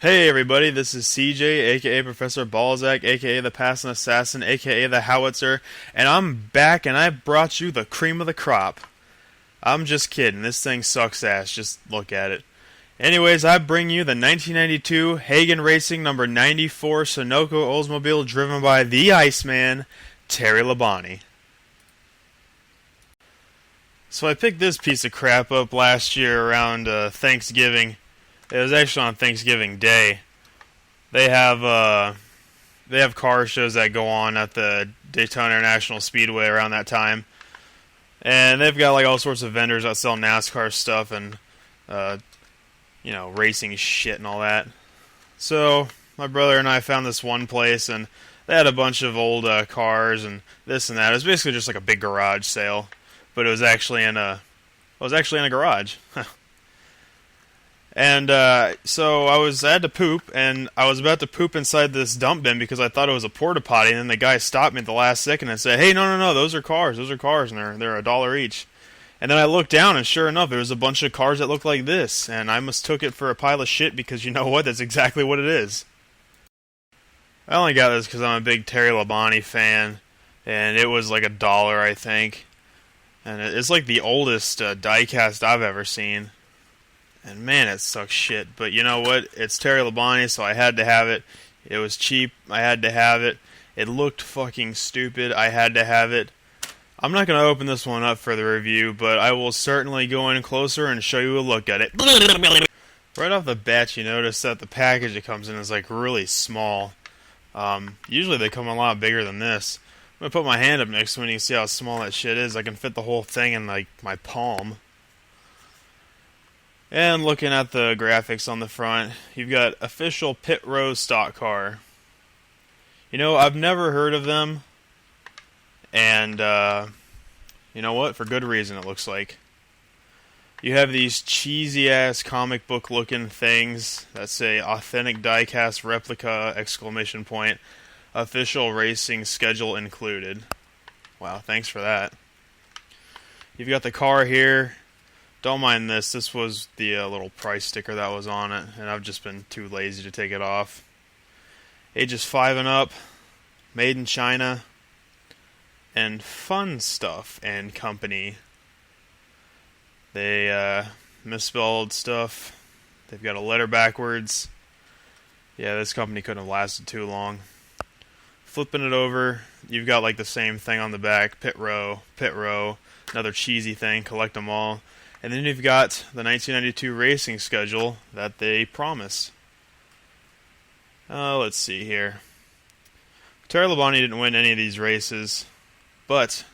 Hey everybody, this is CJ, aka Professor Balzac, aka the Passing Assassin, aka the Howitzer, and I'm back and I brought you the cream of the crop. I'm just kidding, this thing sucks ass, just look at it. Anyways, I bring you the 1992 Hagen Racing number 94 Sunoco Oldsmobile driven by the Iceman, Terry Labonte. So I picked this piece of crap up last year around Thanksgiving. It was actually on Thanksgiving Day. They have car shows that go on at the Daytona International Speedway around that time, and they've got like all sorts of vendors that sell NASCAR stuff and uh, racing shit and all that. So my brother and I found this one place, and they had a bunch of old cars and this and that. It was basically just like a big garage sale, but it was actually in a garage. And so I had to poop, and I was about to poop inside this dump bin because I thought it was a porta potty. And then the guy stopped me at the last second and said, "Hey, no, those are cars, and they're $1 each." And then I looked down, and sure enough, it was a bunch of cars that looked like this, and I mistook it for a pile of shit because you know what? That's exactly what it is. I only got this because I'm a big Terry Labonte fan, and it was like $1, I think, and it's like the oldest diecast I've ever seen. And man, it sucks shit. But you know what? It's Terry Labonte, so I had to have it. It was cheap. I had to have it. It looked fucking stupid. I had to have it. I'm not going to open this one up for the review, but I will certainly go in closer and show you a look at it. Right off the bat, you notice that the package it comes in is like really small. Usually they come a lot bigger than this. I'm going to put my hand up next to it and you can see how small that shit is. I can fit the whole thing in like my palm. And looking at the graphics on the front, you've got official pit row stock car. You know, I've never heard of them, and you know what? For good reason, it looks like. You have these cheesy-ass comic book looking things that say authentic diecast replica, exclamation point, official racing schedule included. Wow, thanks for that. You've got the car here. Don't mind this. This was the little price sticker that was on it, and I've just been too lazy to take it off. Ages 5 and up, made in China, and Fun Stuff and Company. They misspelled stuff. They've got a letter backwards. Yeah, this company couldn't have lasted too long. Flipping it over, you've got like the same thing on the back. Pit row, another cheesy thing, collect them all. And then you've got the 1992 racing schedule that they promise. Let's see here. Terry Labonte didn't win any of these races, but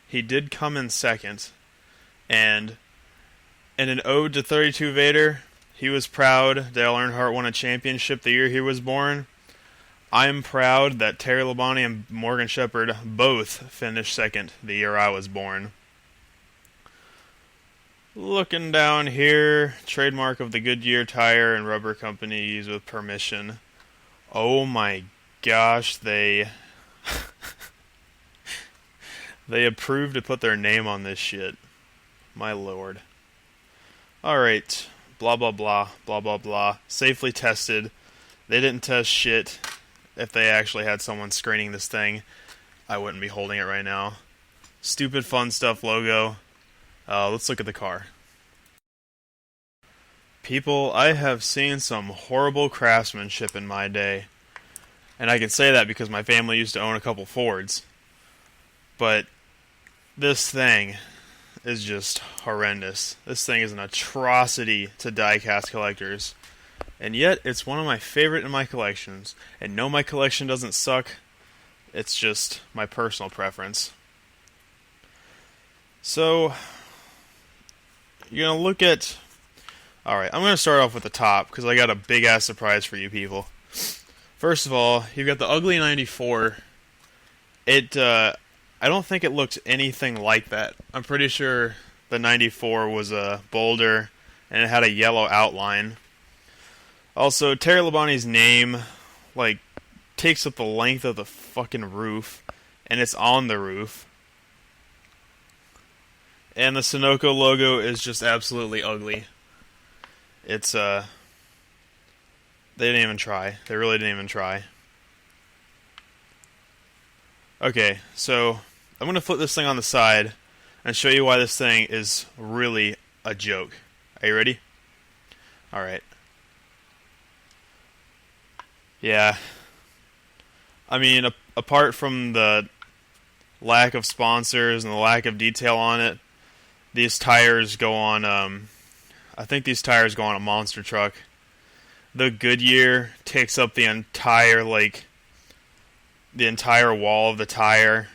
he did come in second. And in an ode to 32 Vader, he was proud Dale Earnhardt won a championship the year he was born. I'm proud that Terry Labonte and Morgan Shepherd both finished second the year I was born. Looking down here, trademark of the Goodyear Tire and Rubber Company used with permission. Oh my gosh, they approved to put their name on this shit. My lord. Alright, blah blah blah, blah blah blah. Safely tested. They didn't test shit. If they actually had someone screening this thing, I wouldn't be holding it right now. Stupid Fun Stuff logo. Let's look at the car. People, I have seen some horrible craftsmanship in my day. And I can say that because my family used to own a couple Fords. But this thing is just horrendous. This thing is an atrocity to diecast collectors. And yet, it's one of my favorite in my collections. And no, my collection doesn't suck. It's just my personal preference. So, you're going to look at... Alright, I'm going to start off with the top, because I got a big-ass surprise for you people. First of all, you've got the ugly 94. I don't think it looked anything like that. I'm pretty sure the 94 was a bolder, and it had a yellow outline. Also, Terry Labonte's name, takes up the length of the fucking roof, and it's on the roof. And the Sunoco logo is just absolutely ugly. It's They didn't even try. They really didn't even try. Okay, so I'm going to flip this thing on the side and show you why this thing is really a joke. Are you ready? Alright. Yeah. I mean, apart from the lack of sponsors and the lack of detail on it, these tires go on, I think these tires go on a monster truck. The Goodyear takes up the entire, the entire wall of the tire.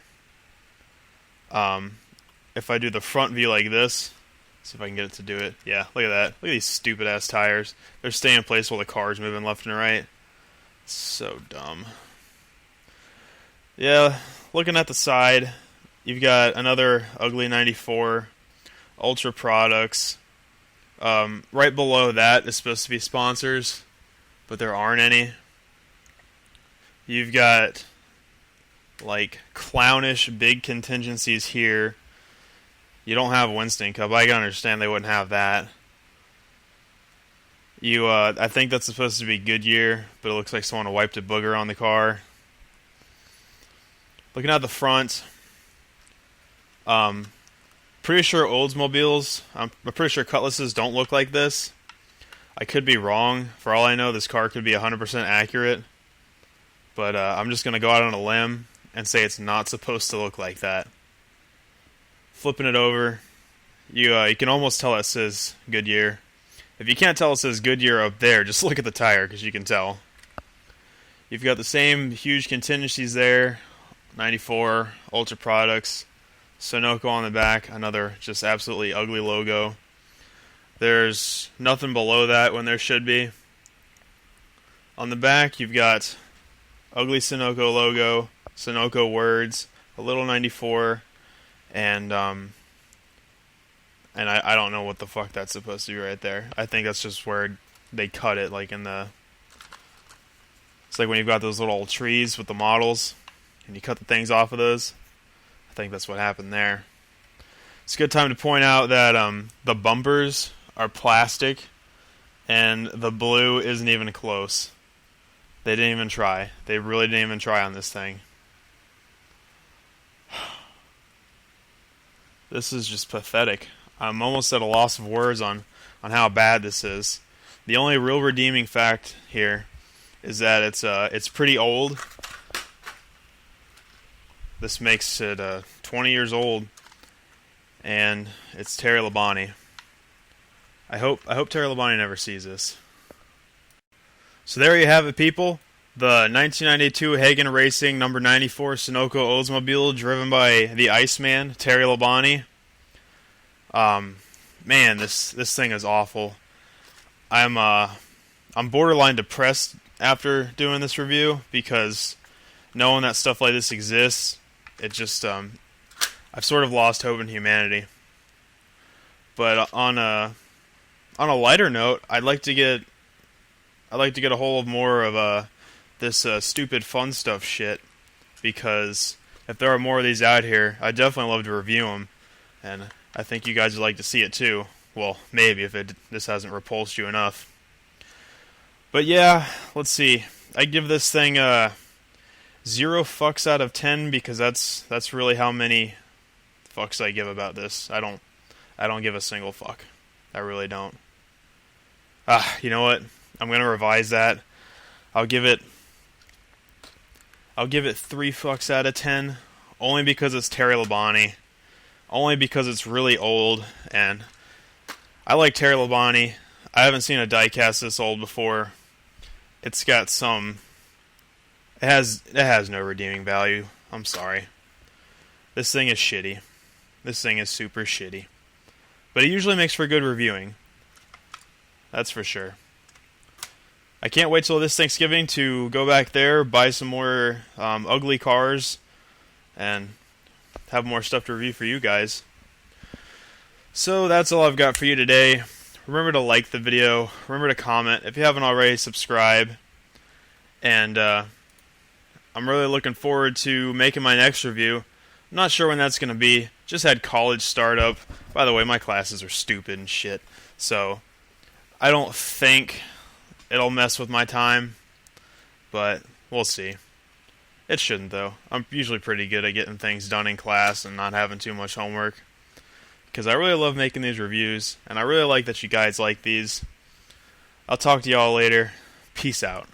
If I do the front view like this, see if I can get it to do it. Yeah, look at that. Look at these stupid ass tires. They're staying in place while the car's moving left and right. So dumb. Yeah, looking at the side, you've got another ugly 94, Ultra Products. Right below that is supposed to be sponsors, but there aren't any. You've got clownish big contingencies here. You don't have Winston Cup. I can understand they wouldn't have that. I think that's supposed to be Goodyear, but it looks like someone wiped a booger on the car. Looking at the front, pretty sure Oldsmobiles, I'm pretty sure Cutlasses don't look like this. I could be wrong. For all I know, this car could be 100% accurate. But I'm just going to go out on a limb and say it's not supposed to look like that. Flipping it over, you can almost tell it says Goodyear. If you can't tell it says Goodyear up there, just look at the tire because you can tell. You've got the same huge contingencies there. 94, Ultra Products, Sunoco on the back, another just absolutely ugly logo. There's nothing below that when there should be. On the back, you've got ugly Sunoco logo, Sunoco words, a little 94, and I don't know what the fuck that's supposed to be right there. I think that's just where they cut it, it's like when you've got those little trees with the models, and you cut the things off of those. I think that's what happened there. It's a good time to point out that the bumpers are plastic, and the blue isn't even close. They didn't even try. They really didn't even try on this thing. This is just pathetic. I'm almost at a loss of words on how bad this is. The only real redeeming fact here is that it's pretty old. This makes it 20 years old, and it's Terry Labonte. I hope Terry Labonte never sees this. So there you have it, people. The 1992 Hagen Racing number 94 Sunoco Oldsmobile, driven by the Iceman, Terry Labonte. Man, this thing is awful. I'm borderline depressed after doing this review because knowing that stuff like this exists, it just I've sort of lost hope in humanity. But on a lighter note, I'd like to get a hold of more of this stupid fun stuff shit, because if there are more of these out here, I'd definitely love to review them, and I think you guys would like to see it too. Well, maybe if this hasn't repulsed you enough. But yeah, let's see. I give this thing 0 fucks out of 10 because that's really how many fucks I give about this. I don't give a single fuck. I really don't. You know what? I'm gonna revise that. I'll give it 3 fucks out of 10, only because it's Terry Labonte, only because it's really old, and I like Terry Labonte. I haven't seen a diecast this old before. It's got some. It has no redeeming value. I'm sorry. This thing is shitty. This thing is super shitty. But it usually makes for good reviewing. That's for sure. I can't wait till this Thanksgiving to go back there, buy some more ugly cars, and have more stuff to review for you guys. So that's all I've got for you today. Remember to like the video. Remember to comment. If you haven't already, subscribe. And I'm really looking forward to making my next review. I'm not sure when that's going to be. Just had college start up. By the way, my classes are stupid and shit. So I don't think it'll mess with my time, but we'll see. It shouldn't, though. I'm usually pretty good at getting things done in class and not having too much homework, because I really love making these reviews, and I really like that you guys like these. I'll talk to y'all later. Peace out.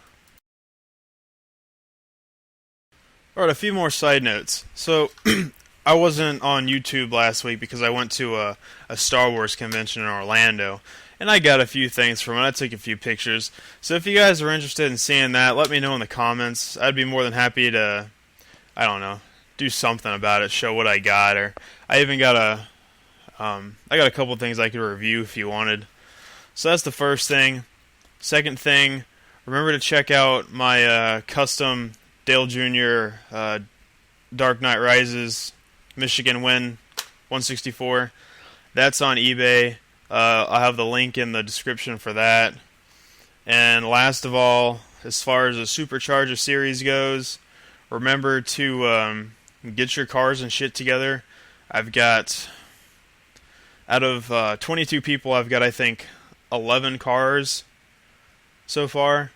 Alright, a few more side notes. So, I wasn't on YouTube last week because I went to a Star Wars convention in Orlando, and I got a few things from it. I took a few pictures. So if you guys are interested in seeing that, let me know in the comments. I'd be more than happy to, I don't know, do something about it, show what I got, or I even got I got a couple things I could review if you wanted. So that's the first thing. Second thing, remember to check out my custom Dale Jr. Dark Knight Rises Michigan Win 164. That's on eBay. I'll have the link in the description for that. And last of all, as far as the Supercharger series goes, remember to get your cars and shit together. I've got, out of 22 people, I've got, I think, 11 cars so far.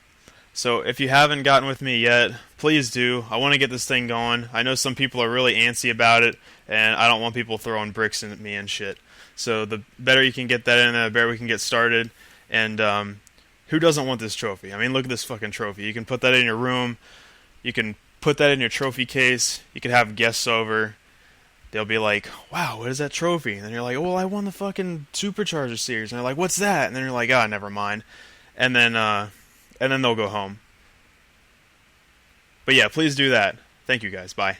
So if you haven't gotten with me yet, please do. I want to get this thing going. I know some people are really antsy about it, and I don't want people throwing bricks at me and shit. So the better you can get that in, the better we can get started. And who doesn't want this trophy? I mean, look at this fucking trophy. You can put that in your room. You can put that in your trophy case. You can have guests over. They'll be like, wow, what is that trophy? And then you're like, well, I won the fucking Supercharger series. And they're like, what's that? And then you're like, ah, never mind. And then they'll go home. But yeah, please do that. Thank you guys. Bye.